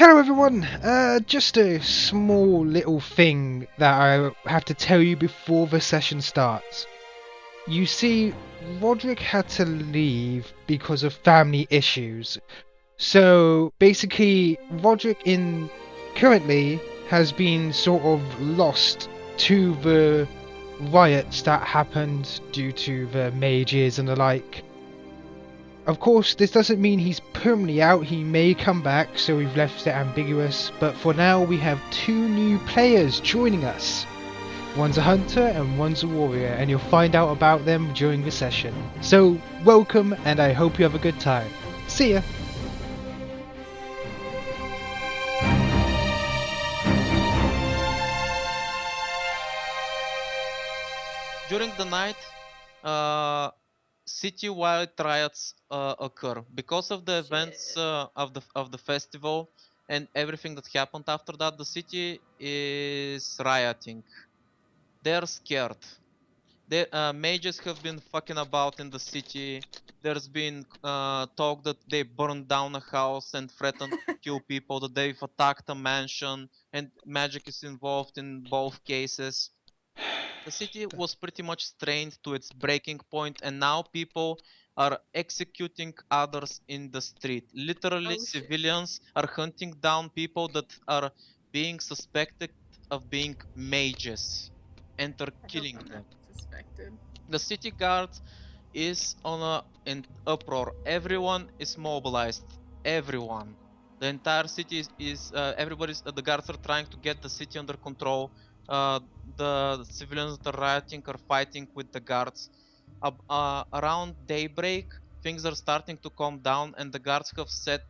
Hello everyone! Just a small little thing that I have to tell you before the session starts. You see, Roderick had to leave because of family issues. So basically, Roderick currently has been sort of lost to the riots that happened due to the mages and the like. Of course, this doesn't mean he's permanently out, he may come back, so we've left it ambiguous, but for now we have two new players joining us. One's a hunter and one's a warrior, and you'll find out about them during the session. So, welcome, and I hope you have a good time. See ya! During the night, city-wide riots occur because of the events of the festival and everything that happened after that. The city is rioting. They're scared. The mages have been fucking about in the city. There's been talk that they burned down a house and threatened to kill people. That they've attacked a mansion, and magic is involved in both cases. The city was pretty much strained to its breaking point, and now people are executing others in the street. Literally, civilians are hunting down people that are being suspected of being mages, and they're killing them. Suspected. The city guard is an uproar. Everyone is mobilized. Everyone. The entire city the guards are trying to get the city under control. The civilians that are rioting are fighting with the guards. Around daybreak, things are starting to calm down, and the guards have set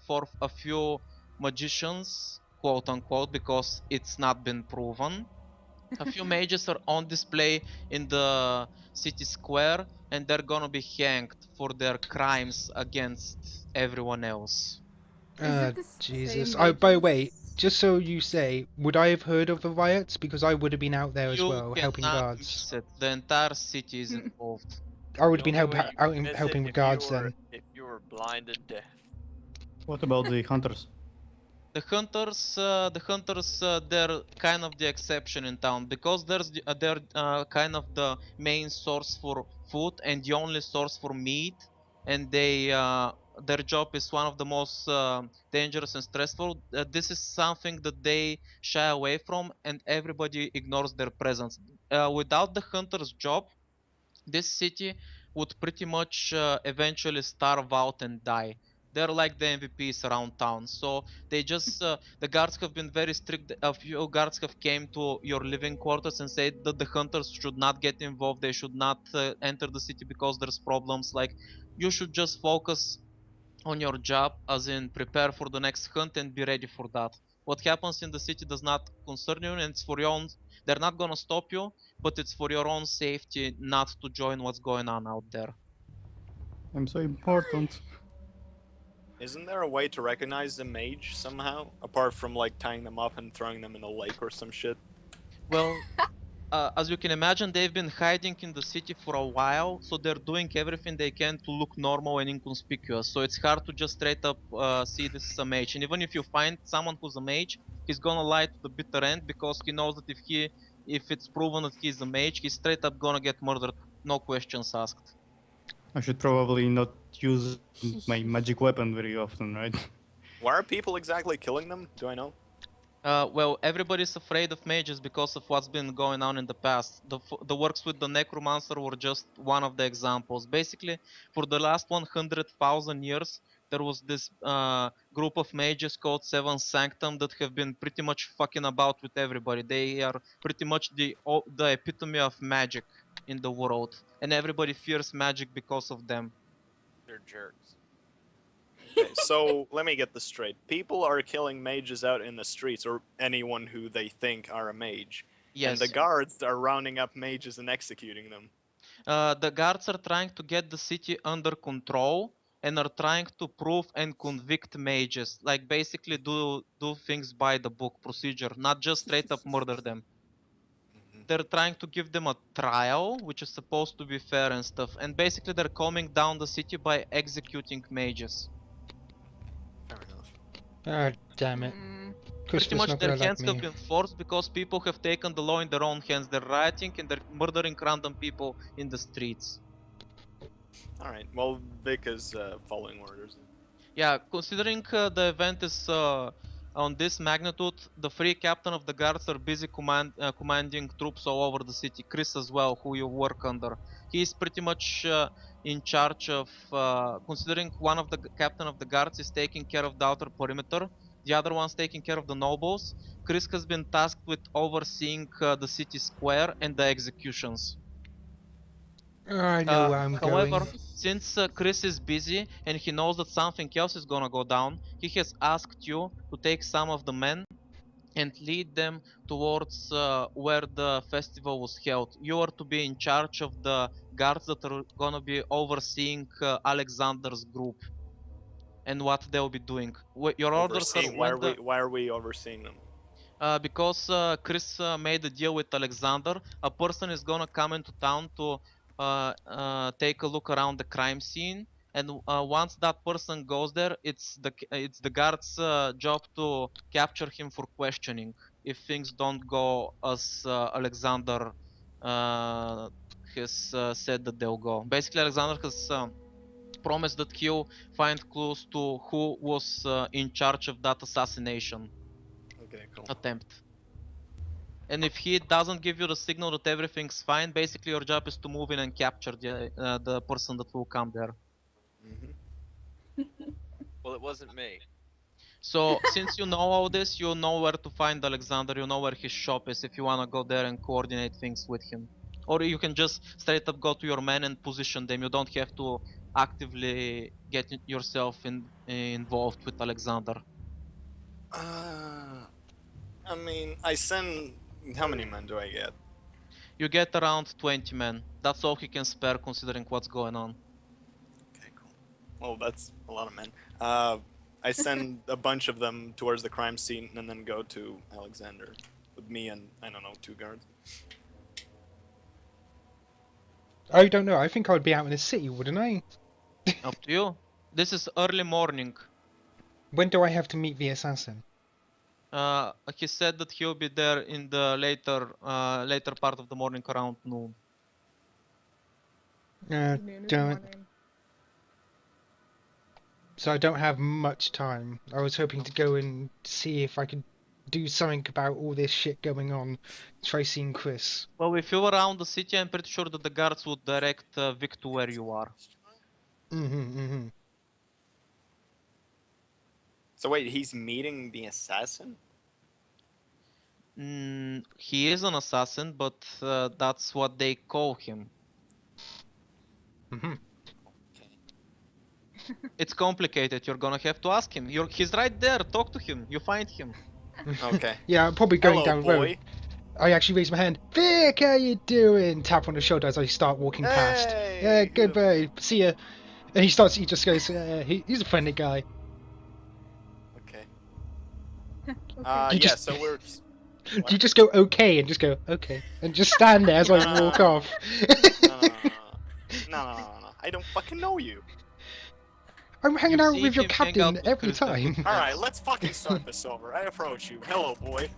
forth a few magicians, quote unquote, because it's not been proven. A few mages are on display in the city square, and they're gonna be hanged for their crimes against everyone else. Is it the Jesus. same Oh, by the way, mages? just so you say, would I have heard of the riots? Because I would have been out there as You well, helping cannot guards. miss it. The entire city is involved. I would The have been only way you can miss it helping the if you guards were then. blinded deaf. What about the hunters? The hunters, they're kind of the exception in town because they're kind of the main source for food and the only source for meat, and their job is one of the most dangerous and stressful. This is something that they shy away from, and everybody ignores their presence. Without the hunter's job, this city would pretty much eventually starve out and die. They're like the MVPs around town. So they just the guards have been very strict. A few guards have came to your living quarters and said that the hunters should not get involved. They should not enter the city because there's problems. Like, you should just focus on your job, as in prepare for the next hunt and be ready for that. What happens in the city does not concern you, and it's for your own. They're not gonna stop you, but it's for your own safety not to join what's going on out there. I'm so important. Isn't there a way to recognize the mage somehow? Apart from like tying them up and throwing them in a lake or some shit? Well, as you can imagine, they've been hiding in the city for a while, so they're doing everything they can to look normal and inconspicuous. So it's hard to just straight up see this is a mage. And even if you find someone who's a mage, he's gonna lie to the bitter end because he knows that if it's proven that he's a mage, he's straight up gonna get murdered, no questions asked. I should probably not use my magic weapon very often, right? Why are people exactly killing them? Do I know? Well, everybody's afraid of mages because of what's been going on in the past. The works with the necromancer were just one of the examples. Basically, for the last 100,000 years, there was this group of mages called Seven Sanctum that have been pretty much fucking about with everybody. They are pretty much the epitome of magic in the world, and everybody fears magic because of them. They're jerks. Okay, so let me get this straight. People are killing mages out in the streets, or anyone who they think are a mage. Yes. And the guards are rounding up mages and executing them. The guards are trying to get the city under control and are trying to prove and convict mages, like basically do things by the book procedure, not just straight up murder them. They're trying to give them a trial, which is supposed to be fair and stuff, and basically they're calming down the city by executing mages. Fair enough. Damn it. Mm, Chris Pretty was much not their gonna like hands have me. been forced because people have taken the law in their own hands. They're rioting and they're murdering random people in the streets. Alright, well, Vic is following orders. Yeah, considering the event is on this magnitude, the free captain of the guards are busy commanding troops all over the city. Chris as well, who you work under. He is pretty much in charge of, considering one of the captain of the guards is taking care of the outer perimeter, the other one's taking care of the nobles. Chris has been tasked with overseeing the city square and the executions. I know where I'm However, going. since Chris is busy and he knows that something else is gonna go down, he has asked you to take some of the men and lead them towards where the festival was held. You are to be in charge of the guards that are gonna be overseeing Alexander's group and what they'll be doing. Your orders are Overseeing, when the why are we overseeing them? because Chris made a deal with Alexander. A person is gonna come into town to take a look around the crime scene, and once that person goes there, it's the guard's job to capture him for questioning if things don't go as Alexander has said that they'll go. Basically, Alexander has promised that he'll find clues to who was in charge of that assassination Okay, cool. attempt. And if he doesn't give you the signal that everything's fine, basically your job is to move in and capture the person that will come there. Well, it wasn't me. So since you know all this, you know where to find Alexander, you know where his shop is if you wanna go there and coordinate things with him. Or you can just straight up go to your men and position them. You don't have to actively get yourself involved with Alexander. I mean, I send. How many men do I get? You get around 20 men. That's all he can spare considering what's going on. Okay, cool. Well, that's a lot of men. I send a bunch of them towards the crime scene and then go to Alexander with me and, I don't know, 2 guards. I don't know. I think I'd be out in the city, wouldn't I? Up to you. This is early morning. When do I have to meet the assassin? He said that he'll be there in the later part of the morning around noon. noon is Damn it. morning. So I don't have much time. I was hoping to go and see if I could do something about all this shit going on. Try seeing Chris. Well, if you're around the city, I'm pretty sure that the guards would direct Vic to where you are. So wait, he's meeting the assassin? He is an assassin, but that's what they call him. It's complicated. You're gonna have to ask him. He's right there. Talk to him. You find him. Okay. Yeah, I'm probably going Hello, down the boy. road. I actually raise my hand. Vic, how you doing? Tap on the shoulder as I start walking past. Hey, Yeah, goodbye. See ya. And he just goes, he's a friendly guy. Okay. You Yeah, just- so we're. Do you just go okay and just go okay and just stand there as I walk off? No. I don't fucking know you. I'm hanging You out see with your him hang out captain with every Chris every time. Alright, let's fucking start this over. I approach you. Hello, boy.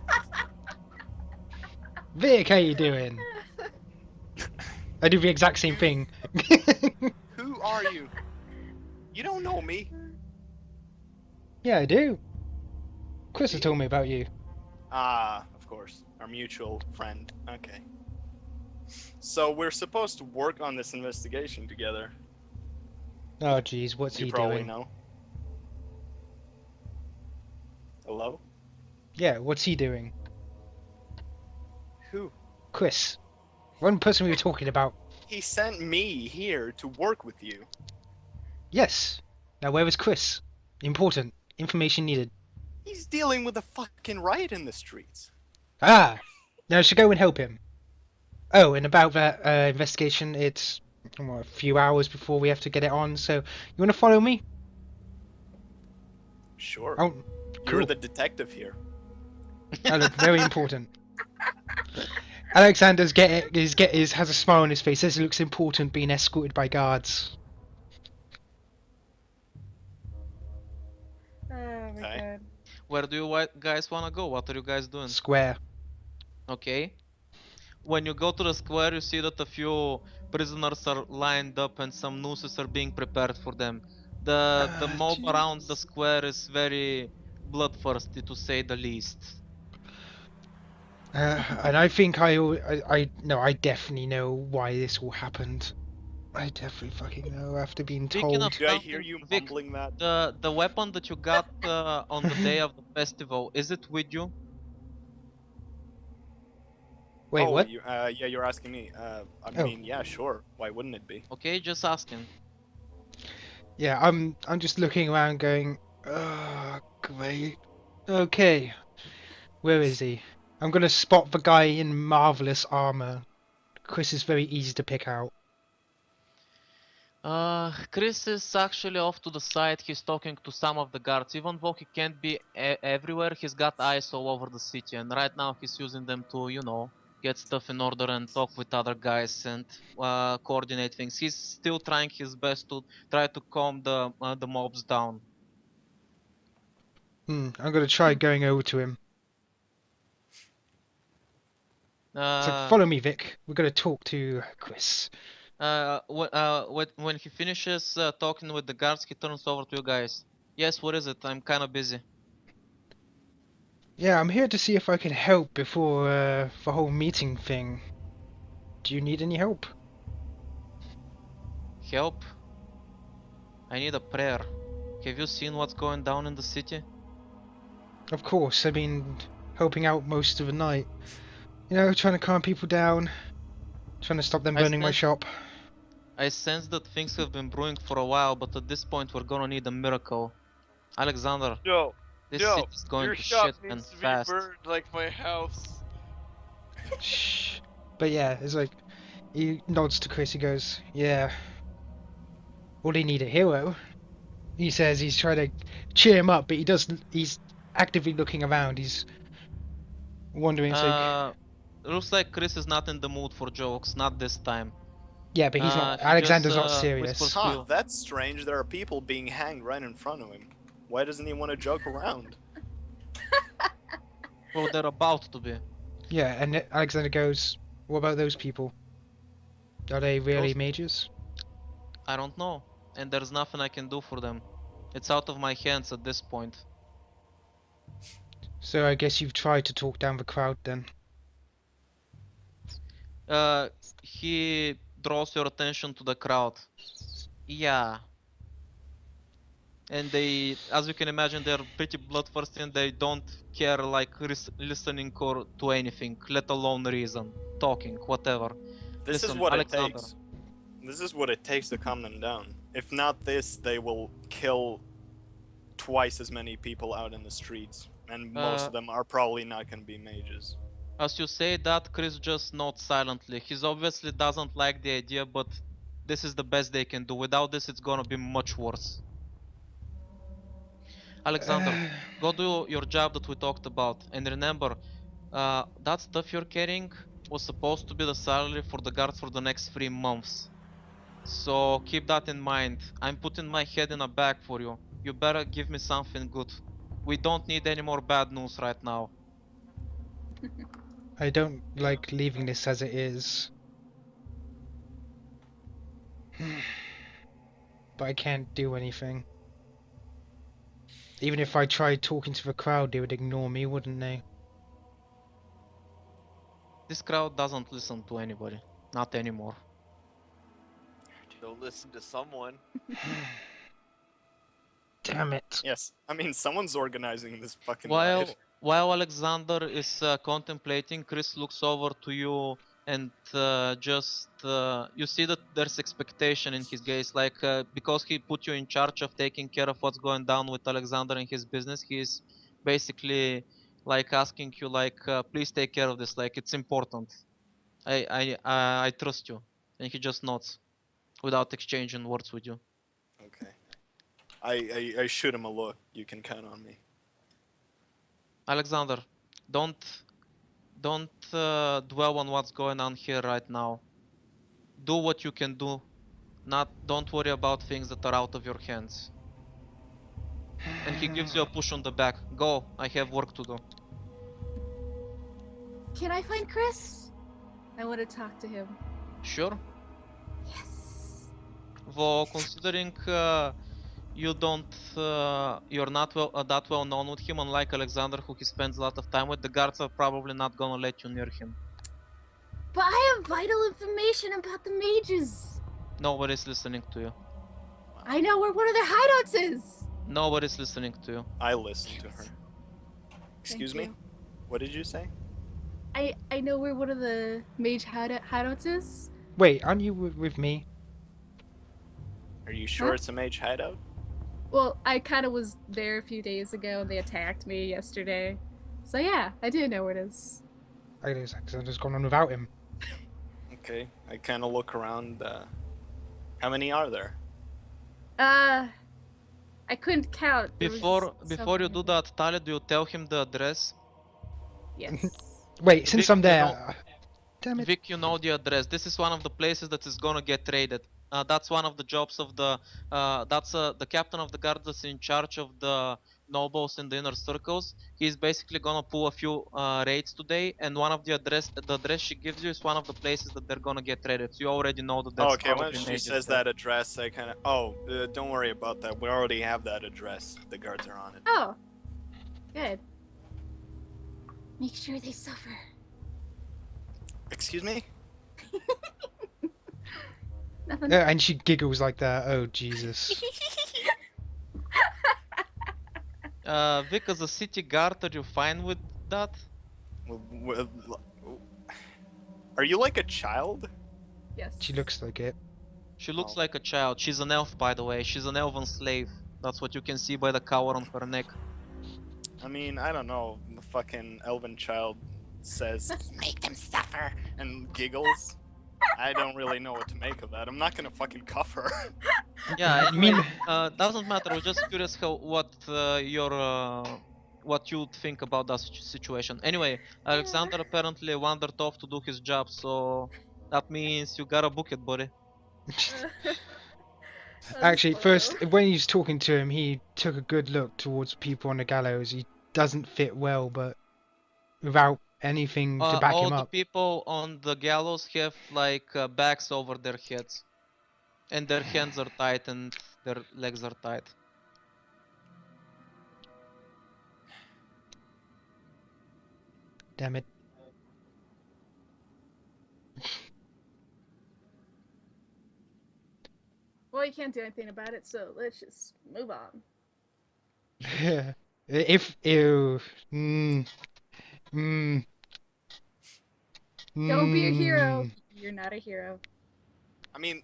Vic, how you doing? I do the exact same thing. Who are you? You don't know me. Yeah, I do. Chris has told me about you. Ah, of course. Our mutual friend. Okay. So we're supposed to work on this investigation together. Oh jeez, what's You he probably doing? know. Hello? Yeah, what's he doing? Who? Chris. One person we were talking about. He sent me here to work with you. Yes. Now where is Chris? Important. Information needed. He's dealing with a fucking riot in the streets. Ah! Now I should go and help him. Oh, and about that investigation, it's a few hours before we have to get it on, so you want to follow me? Sure. Oh, You're cool. the detective here. I look very important. Alexander's has a smile on his face. Says it looks important being escorted by guards. Oh my Okay. god. Where do you guys wanna go? What are you guys doing? Square. Okay. When you go to the square, you see that a few prisoners are lined up and some nooses are being prepared for them. The mob around the square is very bloodthirsty, to say the least. And I think I definitely know why this all happened. I definitely fucking know after being Speaking of told. Do I hear something, you Vic, mumbling that? the weapon that you got on the day of the festival, is it with you? Wait, Oh, what? yeah, you're asking me. I Oh. mean, yeah, sure. Why wouldn't it be? Okay, just asking. Yeah, I'm just looking around going, great. Okay, where is he? I'm gonna spot the guy in marvelous armor. Chris is very easy to pick out. Chris is actually off to the side. He's talking to some of the guards. Even though he can't be everywhere, he's got eyes all over the city, and right now he's using them to, you know, get stuff in order and talk with other guys and coordinate things. He's still trying his best to try to calm the mobs down. I'm gonna try going over to him. So Uh, follow me, Vic. We're gonna talk to Chris. when he finishes talking with the guards, he turns over to you guys. Yes, what is it? I'm kind of busy. Yeah, I'm here to see if I can help before the whole meeting thing. Do you need any help? Help? I need a prayer. Have you seen what's going down in the city? Of course, I've been helping out most of the night. You know, trying to calm people down, trying to stop them I burning my sense, shop. I sense that things have been brewing for a while, but at this point we're gonna need a miracle. Alexander, No, this no, city's going your to shop shit and needs to be fast. burned like my house. Shh. But yeah, it's like, he nods to Chris, he goes, yeah. Well, they need a hero. He says he's trying to cheer him up, but he's actively looking around, he's wondering, it's like, Looks like Chris is not in the mood for jokes, not this time. yeah, but he's not, He just Alexander's not whispers serious. to Huh, you. that's strange. There are people being hanged right in front of him. Why doesn't he want to joke around? Well, they're about to be. Yeah, and Alexander goes, what about those people? Are they really Those- mages? I don't know, and there's nothing I can do for them. It's out of my hands at this point. So I guess you've tried to talk down the crowd then. He draws your attention to the crowd. Yeah. And they, as you can imagine, they're pretty bloodthirsty and they don't care like listening or to anything, let alone reason, talking, whatever. This is Listen, what Alexander. it takes. This is what it takes to calm them down. If not this, they will kill twice as many people out in the streets. And most of them are probably not going to be mages. As you say that, Chris just nods silently. He obviously doesn't like the idea, but this is the best they can do. Without this, it's gonna be much worse. Alexander, go do your job that we talked about. And remember, that stuff you're carrying was supposed to be the salary for the guards for the next 3 months. So keep that in mind. I'm putting my head in a bag for you. You better give me something good. We don't need any more bad news right now. I don't like leaving this as it is. But I can't do anything. Even if I tried talking to the crowd, they would ignore me, wouldn't they? This crowd doesn't listen to anybody. Not anymore. They'll listen to someone. Damn it. Yes, I mean, someone's organizing this fucking While riot. while Alexander is contemplating, Chris looks over to you and you see that there's expectation in his gaze. Like because he put you in charge of taking care of what's going down with Alexander and his business, he's basically like asking you like, please take care of this. Like it's important. I trust you. And he just nods without exchanging words with you. Okay. I shoot him a look. You can count on me. Alexander, don't dwell on what's going on here right now. Do what you can do. Don't worry about things that are out of your hands. And he gives you a push on the back. Go, I have work to do. Can I find Chris? I want to talk to him. Sure. Yes. Though considering you don't, you're not that well known with him, unlike Alexander, who he spends a lot of time with, the guards are probably not gonna let you near him. But I have vital information about the mages. Nobody's listening to you. I know where one of their hideouts is. Nobody's listening to you. I listen to her. Excuse me? you. What did you say? I know where one of the mage hideouts is. Wait, aren't you with me? Are you sure Huh? it's a mage hideout? Well, I kind of was there a few days ago and they attacked me yesterday. So yeah, I do know where it is. I guess Alexander's gone on without him. Okay, I kind of look around. How many are there? I couldn't count. There was Before so you do many. that, Talia, do you tell him the address? Yes. Wait, since Vic, I'm you there. know- Damn it. Vic, you know the address. This is one of the places that is gonna get raided. That's one of the jobs of the. That's the captain of the guard that's in charge of the nobles in the inner circles. He's basically gonna pull a few raids today, and one of the address she gives you is one of the places that they're gonna get raided. So you already know that that's Okay, when probably she mages says there. that address, I kind of. Don't worry about that. We already have that address. The guards are on it. Oh, good. Make sure they suffer. Excuse me? Nothing. And she giggles like that. Oh, Jesus. Vic, as a city guard, are you fine with that? Are you like a child? Yes. She looks like it. She looks Oh. like a child. She's an elf, by the way. She's an elven slave. That's what you can see by the collar on her neck. I mean, I don't know. The fucking elven child says, "Make them suffer," and giggles. I don't really know what to make of that. I'm not gonna fucking cuff her. Yeah, You anyway, mean- doesn't matter. I was just curious what you'd think about that situation. Anyway, Alexander apparently wandered off to do his job, so that means you gotta book it, buddy. Actually, first, when he's talking to him, he took a good look towards people on the gallows. He doesn't fit well, but without anything to back All him the up. people on the gallows have like bags over their heads, and their hands are tied and their legs are tied. Damn it. Well, you can't do anything about it, so let's just move on. If ew. Mm, mm, Don't be a hero. mm. You're not a hero. I mean,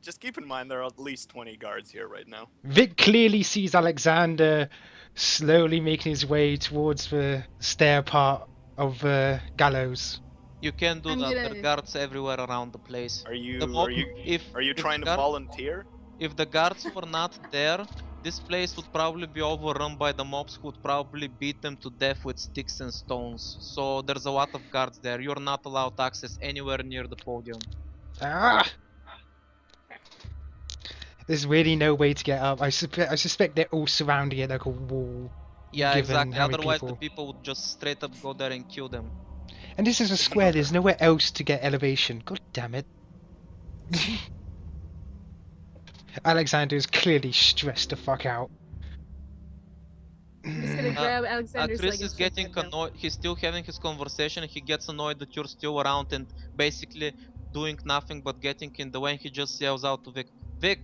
just keep in mind there are at least 20 guards here right now. Vic clearly sees Alexander slowly making his way towards the stair part of the gallows. You can do I'm that. gonna- There are guards everywhere around the place. Are you The mob- are you if are you if trying to guard- volunteer? If the guards were not there, this place would probably be overrun by the mobs who would probably beat them to death with sticks and stones. So there's a lot of guards there. You're not allowed access anywhere near the podium. Ah! There's really no way to get up. I suspect they're all surrounding it like a wall. Yeah, Given exactly. how many Otherwise, people. the people would just straight up go there and kill them. And this is a square, there's nowhere else to get elevation. God damn it. Alexander is clearly stressed the fuck out. I'm just gonna grab Alexander's leg Chris and is shake getting that down. annoyed. He's still having his conversation. He gets annoyed that you're still around and basically doing nothing but getting in the way. And he just yells out to Vic, Vic,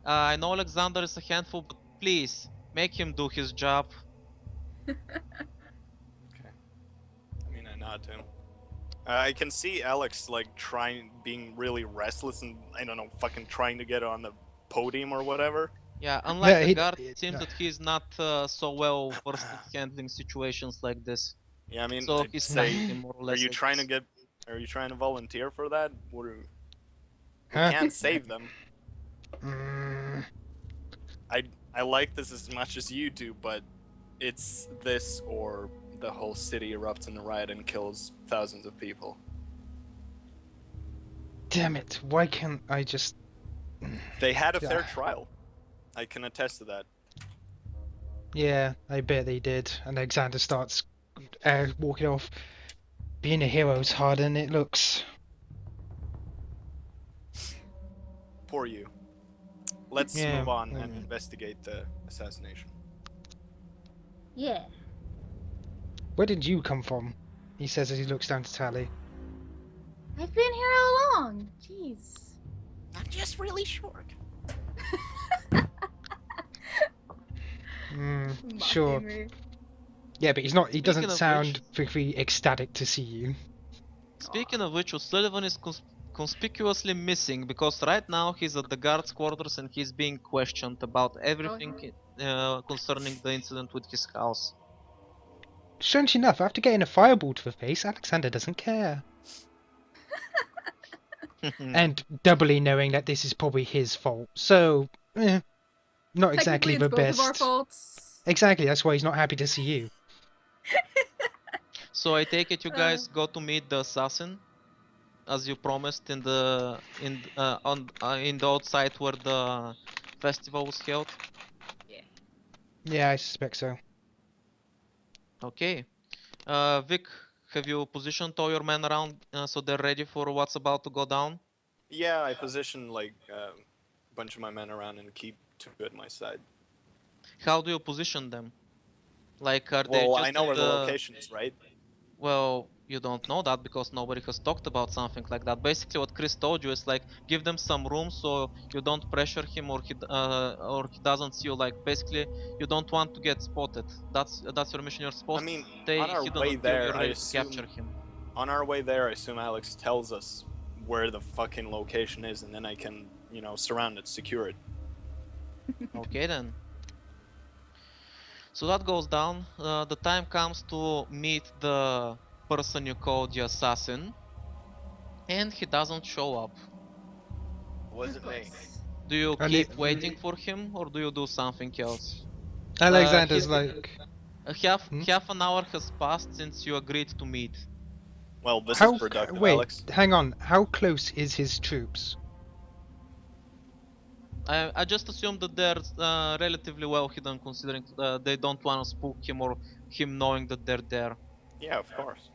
I know Alexander is a handful, but please make him do his job. I mean, I nod to him. I can see Alex like being really restless and I don't know, fucking trying to get on the podium or whatever. Yeah, unlike Yeah, the he- guard, he- it seems no. that he's not so well versed at handling situations like this. Yeah, I mean, So I'd he's say, practicing more or are less. you I trying to guess. are you trying to volunteer for that? We Huh? can't save them. Mm, I like this as much as you do, but it's this or the whole city erupts in a riot and kills thousands of people. damn it, why can't I just... They had a fair Yeah. trial. I can attest to that. Yeah, I bet they did. And Alexander starts walking off. Being a hero is harder than it looks. Poor you. Let's Yeah. move on and investigate the assassination. Yeah. Where did you come from? He says as he looks down to Tally. I've been here all along. Jeez. I'm just really short. Sure. Mocking me. Yeah, but he's not. He Speaking doesn't of sound very ecstatic to see you. Speaking of which, O'Sullivan is conspicuously missing because right now he's at the guard's quarters and he's being questioned about everything concerning the incident with his house. Strange enough, after getting a fireball to the face, Alexander doesn't care. And doubly knowing that this is probably his fault, so not exactly Technically, it's the both of our best. faults. Exactly, that's why he's not happy to see you. So I take it you guys go to meet the assassin, as you promised in the in the outside where the festival was held. Yeah, I suspect so. Okay. Vic, have you positioned all your men around so they're ready for what's about to go down? Yeah, I position like a bunch of my men around and keep two at my side. How do you position them? Like, are they Well, just I know in where the location is, right? Well, you don't know that because nobody has talked about something like that. Basically, what Chris told you is like give them some room so you don't pressure him or he doesn't see you. Like basically, you don't want to get spotted. That's your mission. You're supposed I mean, to stay on our hidden way until there, you're I ready to capture assume- him. On our way there, I assume Alex tells us where the fucking location is, and then I can, surround it, secure it. Okay then. So that goes down. The time comes to meet the person you called the assassin, and he doesn't show up. Wasn't me. Do you And keep waiting for him, or do you do something else? Alexander's He's like, half an hour has passed since you agreed to meet. Well, this how? is productive, Wait, Alex. hang on. How close is his troops? I just assume that they're relatively well hidden, considering they don't want to spook him or him knowing that they're there. Yeah, of course.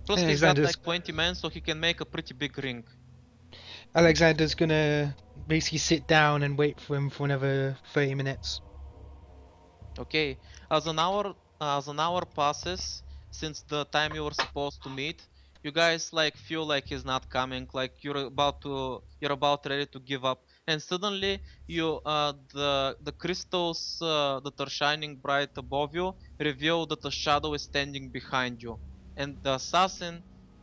Plus, Yeah, he's got Alexander's- like 20 men, so he can make a pretty big ring. Alexander's gonna basically sit down and wait for him for another 30 minutes. Okay, as an hour passes since the time you were supposed to meet, you guys like feel like he's not coming, like you're about ready to give up, and suddenly the crystals that are shining bright above you reveal that a shadow is standing behind you, and the assassin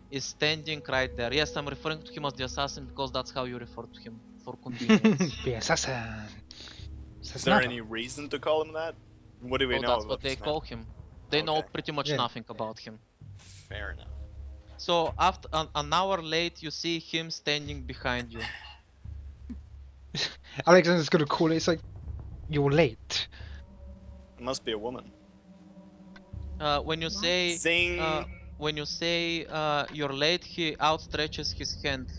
is standing right there. Yes, I'm referring to him as the assassin because that's how you refer to him for convenience. The assassin. Is there any reason to call him that? What do we Oh, know that's about what they this man? call him. They know Okay. pretty much Yeah. nothing about him. Fair enough. So after an hour late, you see him standing behind you. Alexander's gonna call it. It's like, you're late. It must be a woman. When you say Zing! you're late, he outstretches his hand,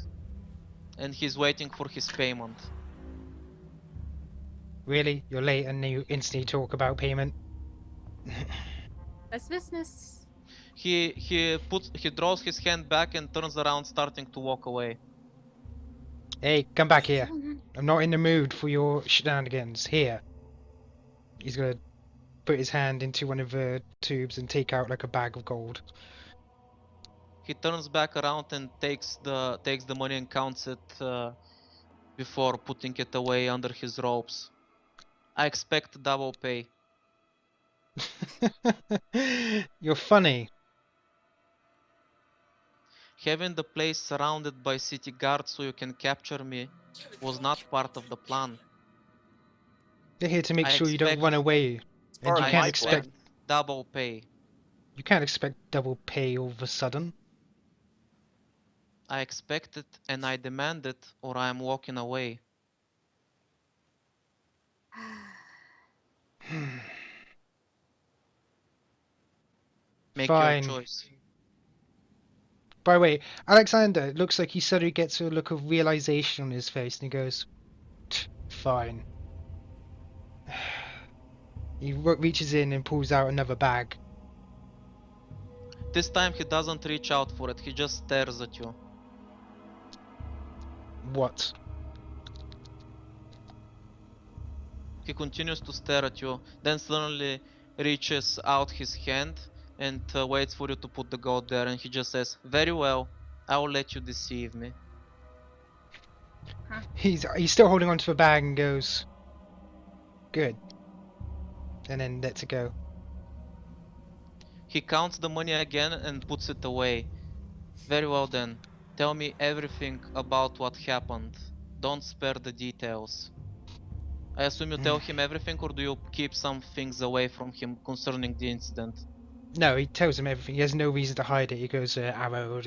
and he's waiting for his payment. Really? You're late and you instantly talk about payment? That's business. He draws his hand back and turns around, starting to walk away. Hey, come back here. I'm not in the mood for your shenanigans. Here. He's gonna put his hand into one of the tubes and take out like a bag of gold. He turns back around and takes the money and counts it before putting it away under his robes. I expect double pay. You're funny. Having the place surrounded by city guards so you can capture me was not part of the plan. They're here to make I sure you don't expect- run away. It's part you of can't my expect- plan. Double pay. You can't expect double pay all of a sudden. I expect it and I demand it, or I am walking away. Make Fine. your choice. By the way, Alexander, it looks like he suddenly gets a look of realization on his face and he goes, "Fine." He reaches in and pulls out another bag. This time he doesn't reach out for it, he just stares at you. What? He continues to stare at you, then suddenly reaches out his hand and waits for you to put the gold there, and he just says, "Very well, I will let you deceive me." He's still holding onto the bag and goes, "Good," and then lets it go. He counts the money again and puts it away. "Very well then, tell me everything about what happened. Don't spare the details." I assume you tell him everything, or do you keep some things away from him concerning the incident? No, he tells him everything. He has no reason to hide it. He goes, arrow.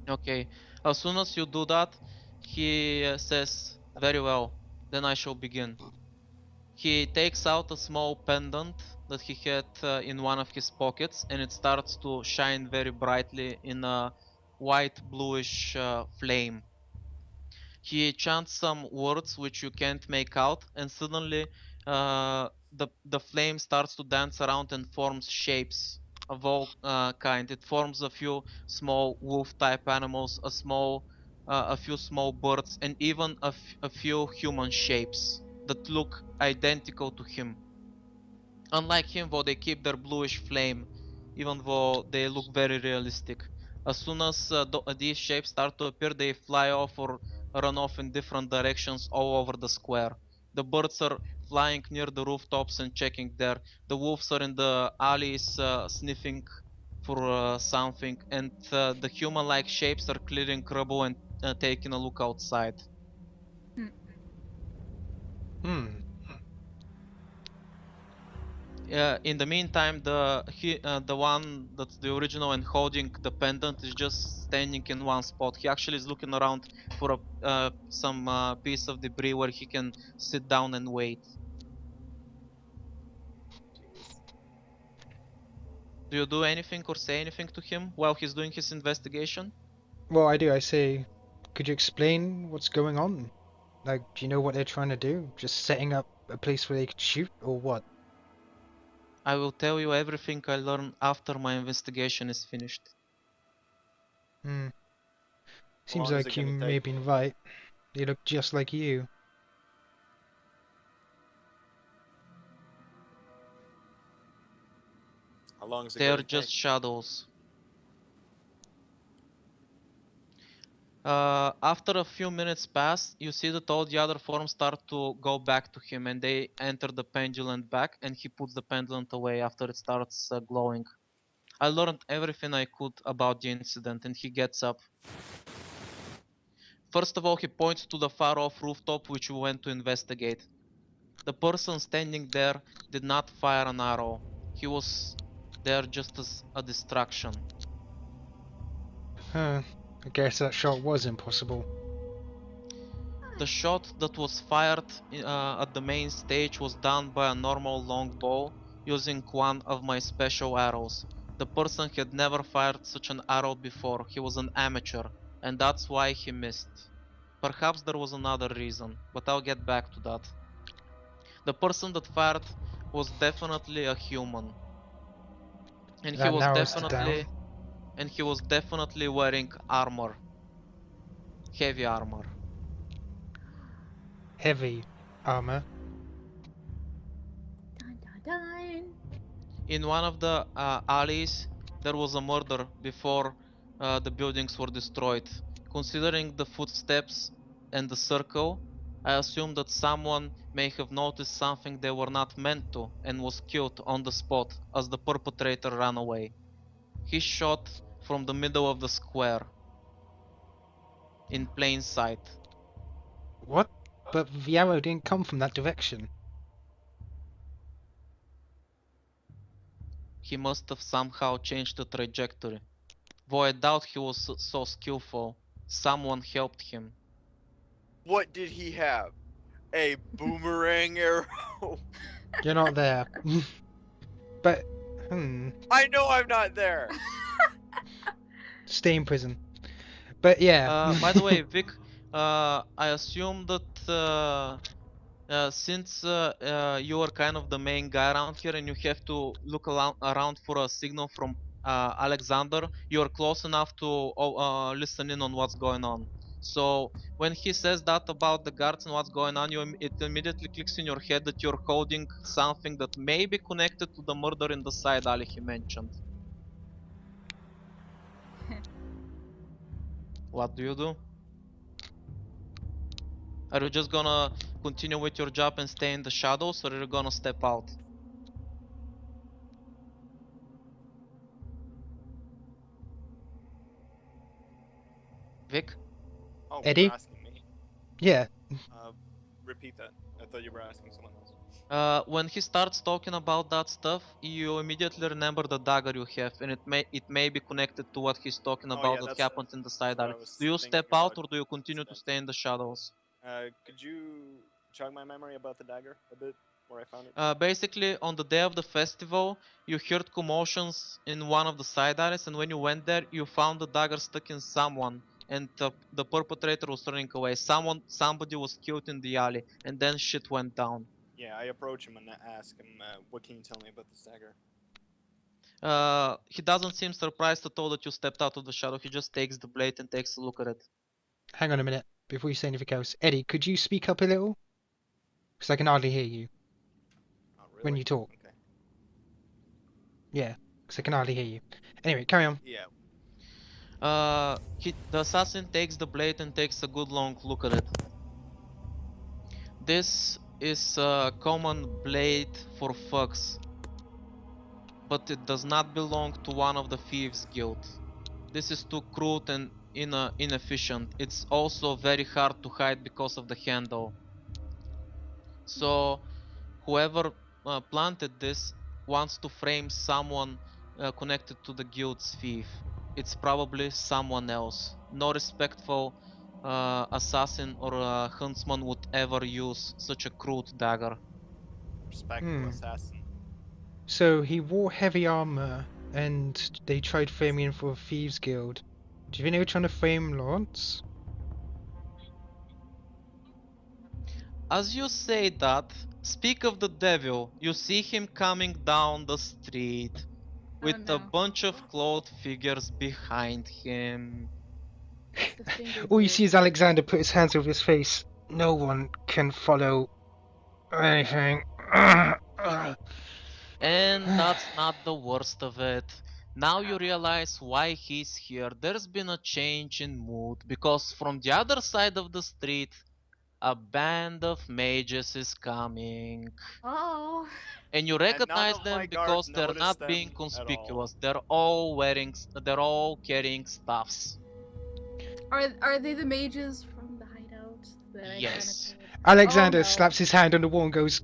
Okay, as soon as you do that, he says, "Very well, then I shall begin." He takes out a small pendant that he had in one of his pockets, and it starts to shine very brightly in a white bluish flame. He chants some words which you can't make out, and suddenly the flame starts to dance around and forms shapes of all kind. It forms a few small wolf-type animals, a few small birds, and even a few human shapes that look identical to him. Unlike him, though, they keep their bluish flame, even though they look very realistic. As soon as these shapes start to appear, they fly off or run off in different directions all over the square. The birds are flying near the rooftops and checking there. The wolves are in the alleys sniffing for something, and the human-like shapes are clearing rubble and taking a look outside. In the meantime, the one that's the original and holding the pendant is just standing in one spot. He actually is looking around for some piece of debris where he can sit down and wait. Do you do anything or say anything to him while he's doing his investigation? Well, I do. I say, could you explain what's going on? Like, do you know what they're trying to do? Just setting up a place where they could shoot, or what? I will tell you everything I learn after my investigation is finished. Hmm. How Seems long is it like you gonna may have take? been right. They look just like you. How long is it They are gonna just take? shadows. After a few minutes pass, you see that all the other forms start to go back to him, and they enter the pendulum back, and he puts the pendulum away after it starts glowing. I learned everything I could about the incident, and he gets up. First of all, he points to the far off rooftop which we went to investigate. The person standing there did not fire an arrow. He was there just as a distraction. Huh. I guess that shot was impossible. The shot that was fired at the main stage was done by a normal long bow using one of my special arrows. The person had never fired such an arrow before. He was an amateur, and that's why he missed. Perhaps there was another reason, but I'll get back to that. The person that fired was definitely a human, and That narrows it down. he was definitely wearing armor, heavy armor. Heavy armor. Dun dun dun. In one of the alleys, there was a murder before the buildings were destroyed. Considering the footsteps and the circle, I assume that someone may have noticed something they were not meant to and was killed on the spot as the perpetrator ran away. He shot from the middle of the square, in plain sight. What? But the arrow didn't come from that direction. He must have somehow changed the trajectory. Though I doubt he was so skillful, someone helped him. What did he have? A boomerang arrow? You're not there. But, I know I'm not there. stay in prison. But yeah. By the way, Vic, I assume that Since you are kind of the main guy around here and you have to look around for a signal from Alexander, you're close enough to listen in on what's going on. So when he says that about the guards and what's going on, it immediately clicks in your head that you're holding something that may be connected to the murder in the side alley he mentioned. What do you do? Are you just gonna continue with your job and stay in the shadows, or are you gonna step out? Vic? Oh, Eddie? you're asking me. Yeah. Repeat that. I thought you were asking someone else. When he starts talking about that stuff, you immediately remember the dagger you have, and it may be connected to what he's talking Oh, about yeah, that that's happened in the side what alley. I was Do you thinking step out, about or do you continue to stay in the shadows? Could you jog my memory about the dagger a bit, where I found it? Basically, on the day of the festival, you heard commotions in one of the side alleys, and when you went there, you found the dagger stuck in someone, and the perpetrator was running away. Somebody was killed in the alley, and then shit went down. Yeah, I approach him and ask him, what can you tell me about this dagger? He doesn't seem surprised at all that you stepped out of the shadow. He just takes the blade and takes a look at it. Hang on a minute before you say anything else. Eddie, could you speak up a little? Because I can hardly hear you Oh, really? when you talk. Okay. Yeah, because I can hardly hear you. Anyway, carry on. Yeah. The assassin takes the blade and takes a good long look at it. This is a common blade for thugs, but it does not belong to one of the thieves' guild. This is too crude and inefficient. It's also very hard to hide because of the handle. So whoever planted this wants to frame someone connected to the guild's thief. It's probably someone else. No respectful assassin or huntsman would ever use such a crude dagger. Respectful assassin. So he wore heavy armor, and they tried framing him for a thieves' guild. Do you think they were trying to frame Lawrence? As you say that, speak of the devil, you see him coming down the street with no. a bunch of cloth figures behind him. It's the finger All you dude. see is Alexander put his hands over his face. No one can follow anything. And that's not the worst of it. Now you realize why he's here. There's been a change in mood, because from the other side of the street, a band of mages is coming. Oh. And you And none recognize of them my because guards they're noticed not them being at all. conspicuous. They're all carrying staffs. Are they the mages from the hideout that I Yes. kinda Alexander Oh, no. slaps his hand on the wall and goes,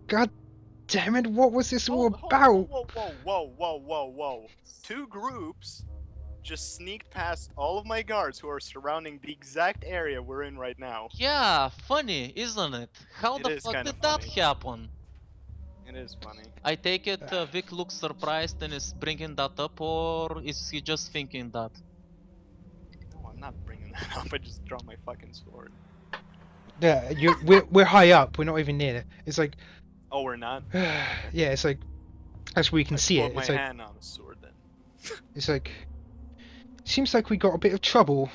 "God damn it! What was this all about?" Whoa. Two groups just sneaked past all of my guards who are surrounding the exact area we're in right now. Yeah, funny, isn't it? How It the is fuck kinda did that funny. happen? It is funny. I take it Vic looks surprised and is bringing that up, or is he just thinking that? No, I'm not bringing that up. I just draw my fucking sword. Yeah, we're high up. We're not even near. It's like, Oh, we're not? yeah, it's like as we can I see put it. my It's like hand on the sword then. it's like seems like we got a bit of trouble.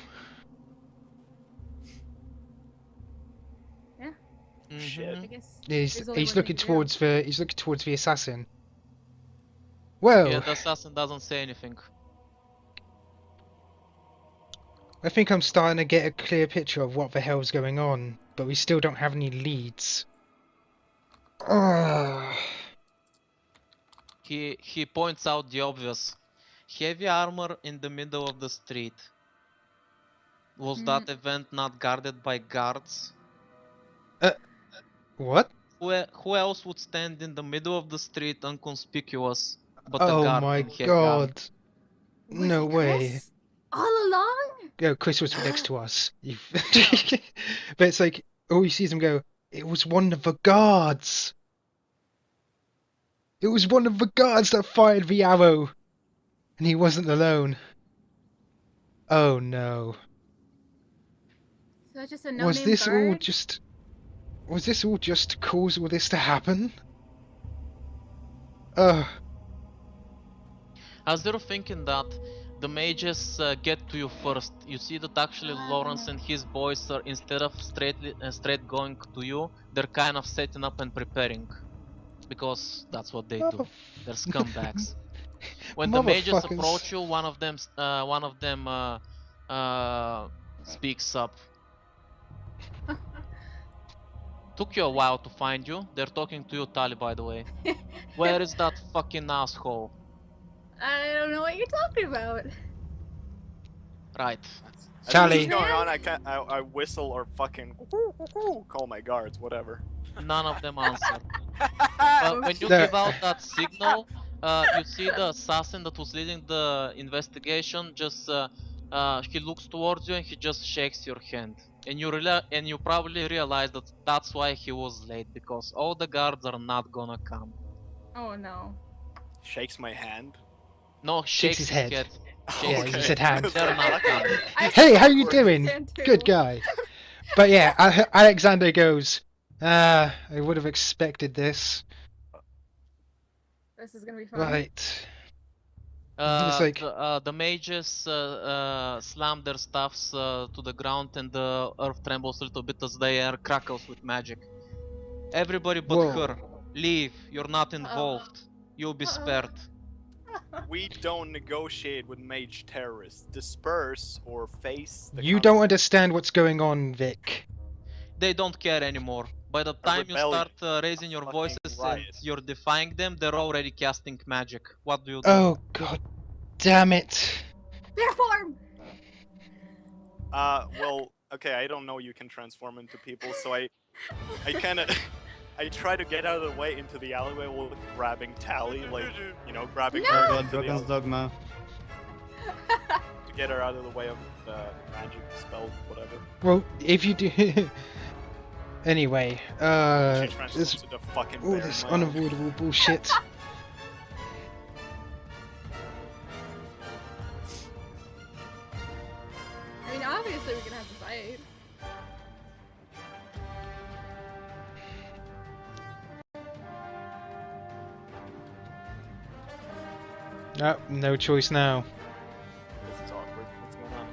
Shit. I guess He's there's only he's one looking thing to do. towards the assassin. Well, Yeah, the assassin doesn't say anything. I think I'm starting to get a clear picture of what the hell's going on, but we still don't have any leads. He points out the obvious. Heavy armor in the middle of the street. Was that event not guarded by guards? What? Who else would stand in the middle of the street unconspicuous but a Oh guard my in heavy armor? god. Was No it way. Chris? All along? Yeah, Chris was next to us. But it's like, all you see is him go, it was one of the guards. It was one of the guards that fired the arrow. And he wasn't alone. Oh no. So it's just a Was no-name this all guard? just... Was this all just to cause all this to happen? Ugh. As you're thinking that, the mages get to you first. You see that actually Lawrence and his boys are, instead of straight going to you, they're kind of setting up and preparing. Because that's what they do. They're scumbags. When the mages Motherfuckers. approach you, one of them speaks up. Took you a while to find you. They're talking to you, Tali, by the way. Where is that fucking asshole? I don't know what you're talking about. Right. As Tally. this is going on, I whistle or fucking call my guards, whatever. None of them answer. Oh, When you There- give out that signal, you see the assassin that was leading the investigation just he looks towards you and he just shakes your hand. And you probably realize that that's why he was late, because all the guards are not gonna come. Oh no. Shakes my hand. No, Shakes shakes his his head. head. Yeah, Shakes you his said head. hand. They're not coming. Hey, how you I doing? understand too. Good guy. But yeah, Alexander goes, I would have expected this. This is gonna be fun. Right. It's like, The mages slam their staffs to the ground and the earth trembles a little bit as the air crackles with magic. Everybody but Whoa. her, leave, you're not involved. You'll be spared. We don't negotiate with mage terrorists. Disperse or face the you don't understand what's going on, Vic. They don't care anymore. By the time you rebellion. start raising your fucking voices and riot. you're defying them, they're already casting magic. What do you do? Oh, god damn it. Bear form! Well, okay, I don't know you can transform into people, so I kinda, I try to get out of the way into the alleyway while grabbing Tally, like, you know, grabbing her God, into the Dragon's alleyway Dogma. to get her out of the way of the magic spell, whatever. Well, if you do... Anyway, She this, transforms into fucking all bear this in my arms. unavoidable bullshit. I mean, obviously we're gonna have to fight. No choice now. This is awkward. What's going on?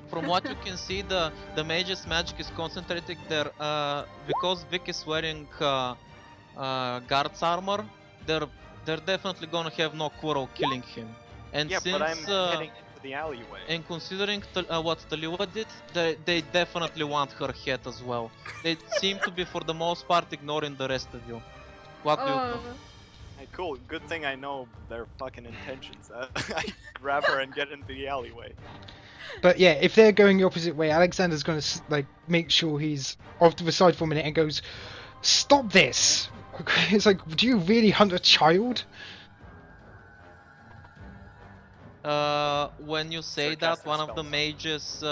From what you can see, the mage's magic is concentrating there. Because Vic is wearing guard's armor, they're definitely gonna have no quarrel killing him. And Yeah, since but I'm heading into the alleyway. and considering what Taliwa did, they definitely want her head as well. They seem to be for the most part ignoring the rest of you. What do you do? Hey, cool. Good thing I know their fucking intentions. I grab her and get into the alleyway. But yeah, if they're going the opposite way, Alexander's gonna like make sure he's off to the side for a minute and goes, "Stop this!" It's like, do you really hunt a child? When you say Sarcastic that, one of the spells. mages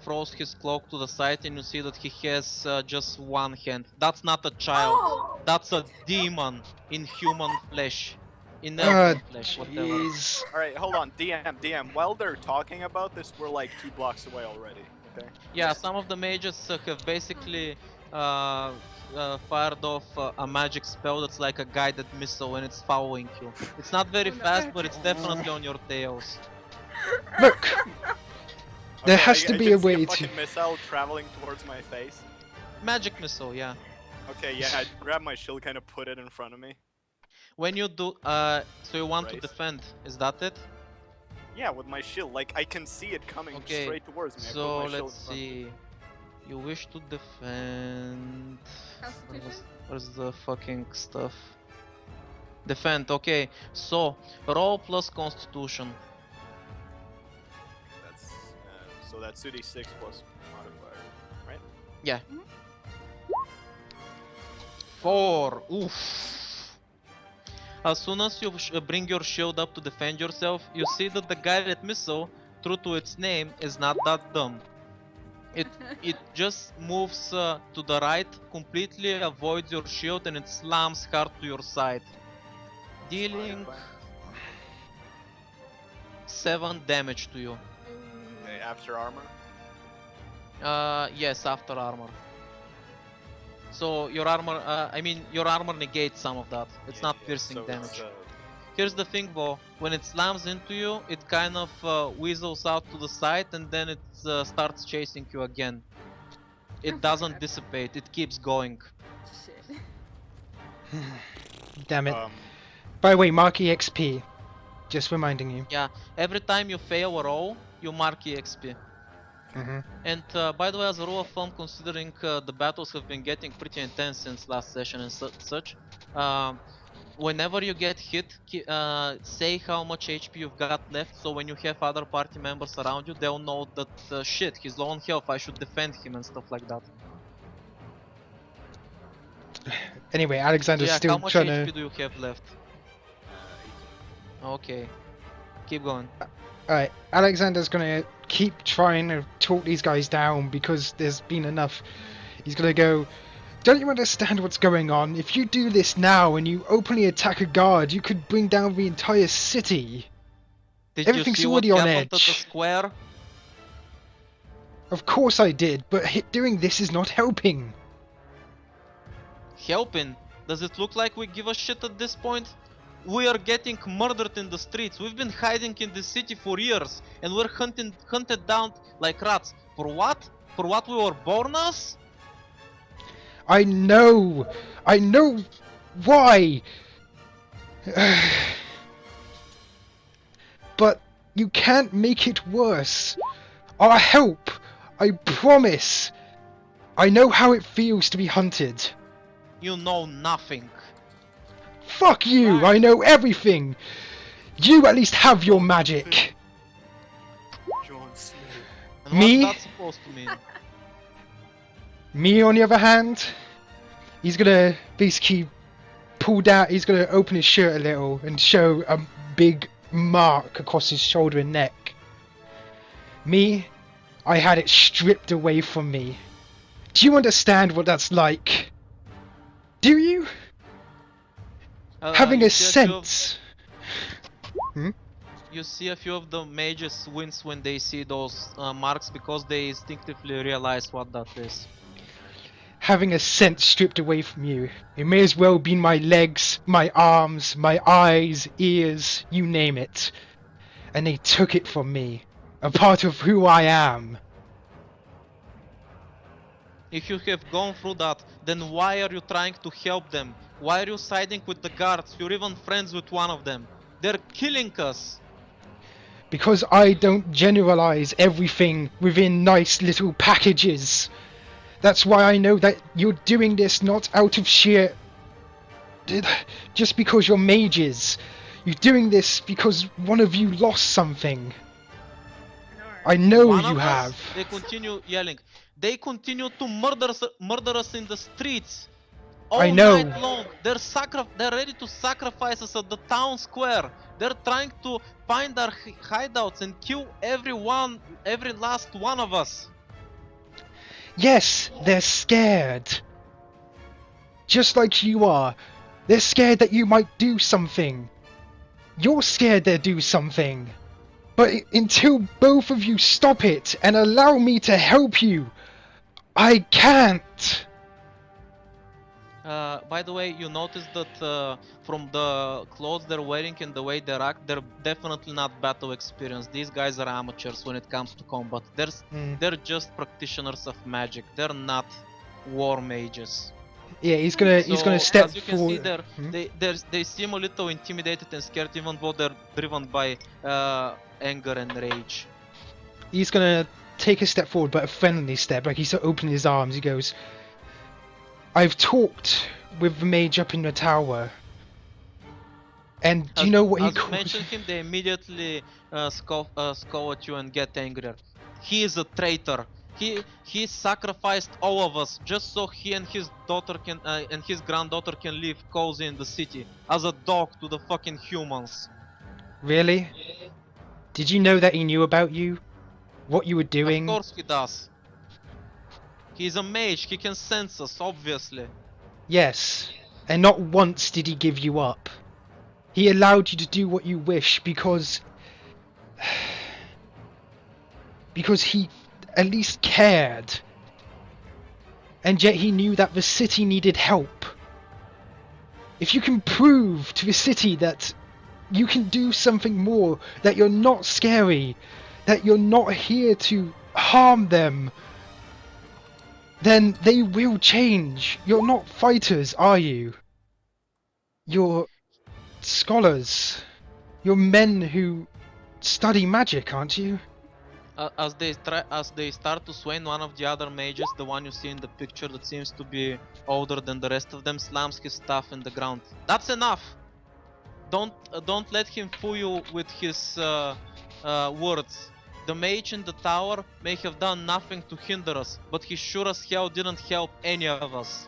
throws his cloak to the side and you see that he has just one hand. That's not a child. Oh! That's a demon in human flesh. In Ah, elven flesh, whatever. jeez. Alright, hold on. DM. While they're talking about this, we're like 2 blocks away already. Okay? Yeah, some of the mages have basically fired off a magic spell that's like a guided missile and it's following you. It's not very Oh, no. fast, but it's definitely on your tails. Look, there Okay, has to I be can a see way a to. fucking missile traveling towards my face. Magic missile, yeah. Okay, yeah, I grab my shield, kind of put it in front of me. When you do, so you want to Raise. defend, is that it? Yeah, with my shield, like I can see it coming Okay, straight towards me. I so put my shield let's in front of me. see. You wish to defend. Constitution? Where's the fucking stuff? Defend, okay. So, roll plus constitution. That's so that's 2d6 plus modifier, right? Yeah. 4. Oof. As soon as you bring your shield up to defend yourself, you see that the guided missile, true to its name, is not that dumb. It just moves to the right, completely avoids your shield, and it slams hard to your side, dealing 7 damage to you. Okay, after armor. Yes, after armor. So your armor, your armor negates some of that. It's not piercing so damage. It's, Here's the thing though, when it slams into you, it kind of weasels out to the side and then it starts chasing you again. It doesn't dissipate, it keeps going. Shit. Damn it. um, By the way, mark EXP. Just reminding you. Yeah, every time you fail a roll, you mark EXP. Mm-hmm. And by the way, as a rule of thumb, considering the battles have been getting pretty intense since last session and such, whenever you get hit, say how much HP you've got left, so when you have other party members around you, they'll know that shit, he's low on health, I should defend him and stuff like that. Anyway, So Alexander's yeah, how still much trying HP to... do you have left? Okay, keep going. Alright, Alexander's gonna keep trying to talk these guys down because there's been enough. He's gonna go, don't you understand what's going on? If you do this now and you openly attack a guard, you could bring down the entire city. Did Everything's you see already what on happened edge. at the square? Of course I did, but doing this is not helping. Helping? Does it look like we give a shit at this point? We are getting murdered in the streets. We've been hiding in the city for years, and we're hunted down like rats. For what? For what we were born as? I know why. But you can't make it worse. I'll help, I promise. I know how it feels to be hunted. You know nothing. Fuck you, I know everything. You at least have your magic. Jon Snow. And Me? what's that supposed to mean? Me, on the other hand, he's gonna basically pull down, he's gonna open his shirt a little and show a big mark across his shoulder and neck. Me, I had it stripped away from me. Do you understand what that's like? Do you? Having You a see few of- sense. You see a few of the mages wince when they see those marks because they instinctively realize what that is. Having a sense stripped away from you. It may as well be my legs, my arms, my eyes, ears, you name it. And they took it from me. A part of who I am. If you have gone through that, then why are you trying to help them? Why are you siding with the guards? You're even friends with one of them. They're killing us. Because I don't generalize everything within nice little packages. That's why I know that you're doing this not out of sheer... just because you're mages. You're doing this because one of you lost something. I know One you of us, have. They continue yelling. They continue to murder us in the streets. All I know. night long. They're ready to sacrifice us at the town square. They're trying to find our hideouts and kill every last one of us. Yes, they're scared. Just like you are. They're scared that you might do something. You're scared they'll do something. But until both of you stop it and allow me to help you, I can't. By the way, you notice that from the clothes they're wearing and the way they act, they're definitely not battle experienced. These guys are amateurs when it comes to combat. They're just practitioners of magic. They're not war mages. Yeah, he's gonna step as you can forward. see, they seem a little intimidated and scared, even though they're driven by anger and rage. He's gonna take a step forward, but a friendly step. Like he's opening his arms. He goes, "I've talked with the mage up in the tower, and do you know what he As you calls?" mentioned him, they immediately scoff at you and get angrier. He is a traitor. He sacrificed all of us just so he and his daughter can and his granddaughter can live cozy in the city as a dog to the fucking humans. Really? Did you know that he knew about you? What you were doing? Of course he does. He's a mage. He can sense us, obviously. Yes, and not once did he give you up. He allowed you to do what you wish because he at least cared. and yet he knew that the city needed help. If you can prove to the city that you can do something more, that you're not scary, that you're not here to harm them, then they will change. You're not fighters, are you? You're scholars. You're men who study magic, aren't you? As they start to swing, one of the other mages, the one you see in the picture that seems to be older than the rest of them, slams his staff in the ground. That's enough. Don't let him fool you with his words. The mage in the tower may have done nothing to hinder us, but he sure as hell didn't help any of us.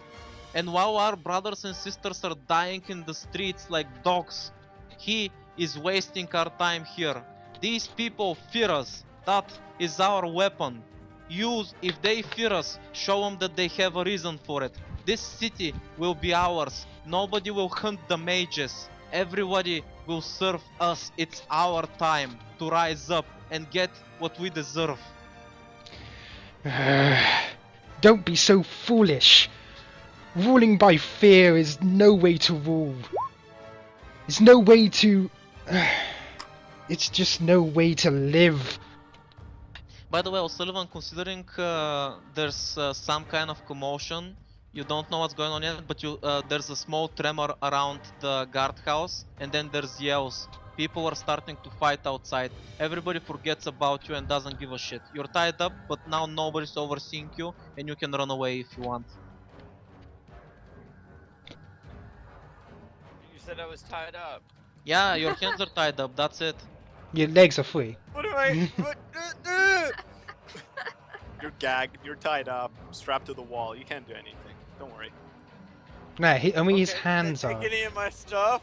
And while our brothers and sisters are dying in the streets like dogs, he is wasting our time here. These people fear us. That is our weapon. If they fear us, show them that they have a reason for it. This city will be ours. Nobody will hunt the mages. Everybody will serve us. It's our time to rise up and get what we deserve. Don't be so foolish. Ruling by fear is no way to rule. It's no way to... it's just no way to live. By the way, O'Sullivan, considering there's some kind of commotion, you don't know what's going on yet, but there's a small tremor around the guardhouse, and then there's yells. People are starting to fight outside. Everybody forgets about you and doesn't give a shit. You're tied up, but now nobody's overseeing you, and you can run away if you want. You said I was tied up. Yeah, your hands are tied up, that's it. Your legs are free. What do I... what, You're gagged, you're tied up, strapped to the wall. You can't do anything. Don't worry. Nah, only his Okay, hands did they are. take any of my stuff?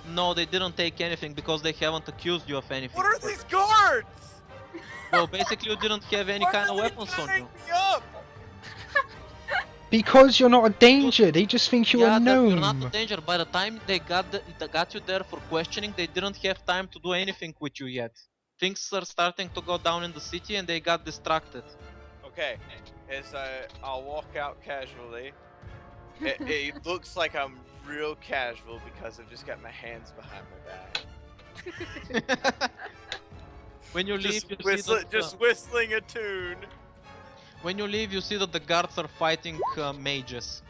No, they didn't take anything because they haven't accused you of anything. What are these guards? Well, basically you didn't have any Why kind are of they weapons on tying you. me up? Because you're not a danger, they just think you're Yeah, a you're not a gnome. danger. By the time they got you there for questioning, they didn't have time to do anything with you yet. Things are starting to go down in the city and they got distracted. Okay, I'll walk out casually. It looks like I'm real casual because I've just got my hands behind my back. When you leave, Just whistling a tune. when you leave, you see that the guards are fighting mages.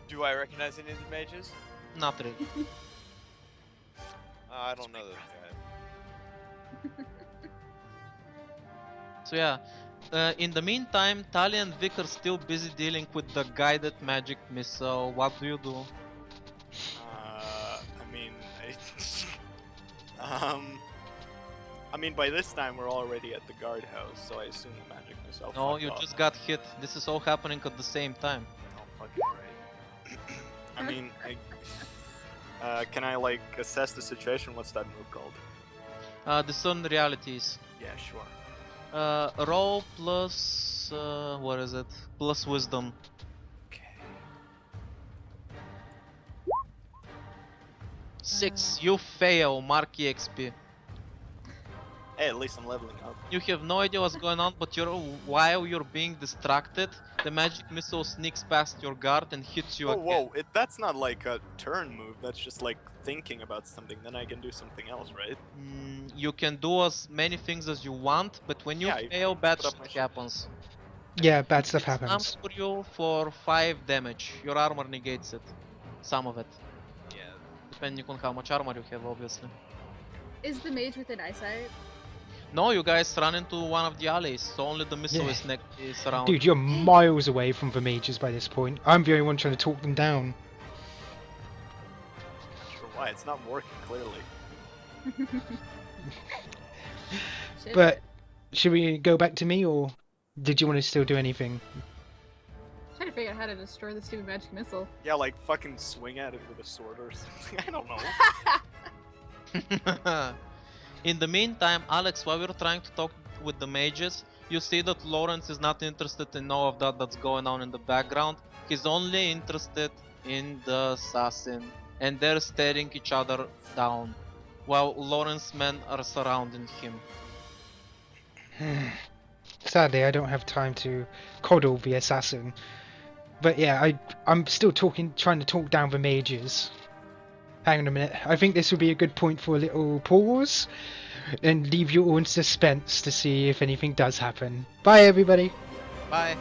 Do I recognize any of the mages? Not really. I don't know those guys. So yeah, in the meantime, Talia and Vic are still busy dealing with the guided magic missile. What do you do? I mean, by this time we're already at the guardhouse, so I assume the magic missile. No, fucked you off. just got hit. This is all happening at the same time. Oh, fucking right. I mean, can I like assess the situation? What's that move called? Discern realities. Yeah, sure. Roll plus what is it? Plus wisdom. Okay. 6. You fail. Mark EXP. Hey, at least I'm leveling up. You have no idea what's going on, but while you're being distracted, the magic missile sneaks past your guard and hits you Whoa, again. whoa! That's not like a turn move. That's just like thinking about something. Then I can do something else, right? You can do as many things as you want, but when you Yeah, you fail, bad put up shit my shit. happens. Yeah, bad stuff It happens. comes for you for 5 damage. Your armor negates it. Some of it. Yeah. Depending on how much armor you have, obviously. Is the mage within eyesight? No, you guys run into one of the alleys, so only the missile Yeah. is around. Dude, you're miles away from the mages by this point. I'm the only one trying to talk them down. Not sure why. It's not working clearly. Shit. But should we go back to me, or did you want to still do anything? Trying to figure out how to destroy the stupid magic missile. Yeah, like fucking swing at it with a sword or something. I don't know. In the meantime, Alex, while we're trying to talk with the mages, you see that Lawrence is not interested in all of that's going on in the background. He's only interested in the assassin, and they're staring each other down, while Lawrence's men are surrounding him. Sadly, I don't have time to coddle the assassin. But yeah, I'm still trying to talk down the mages. Hang on a minute. I think this would be a good point for a little pause and leave you all in suspense to see if anything does happen. Bye, everybody. Bye.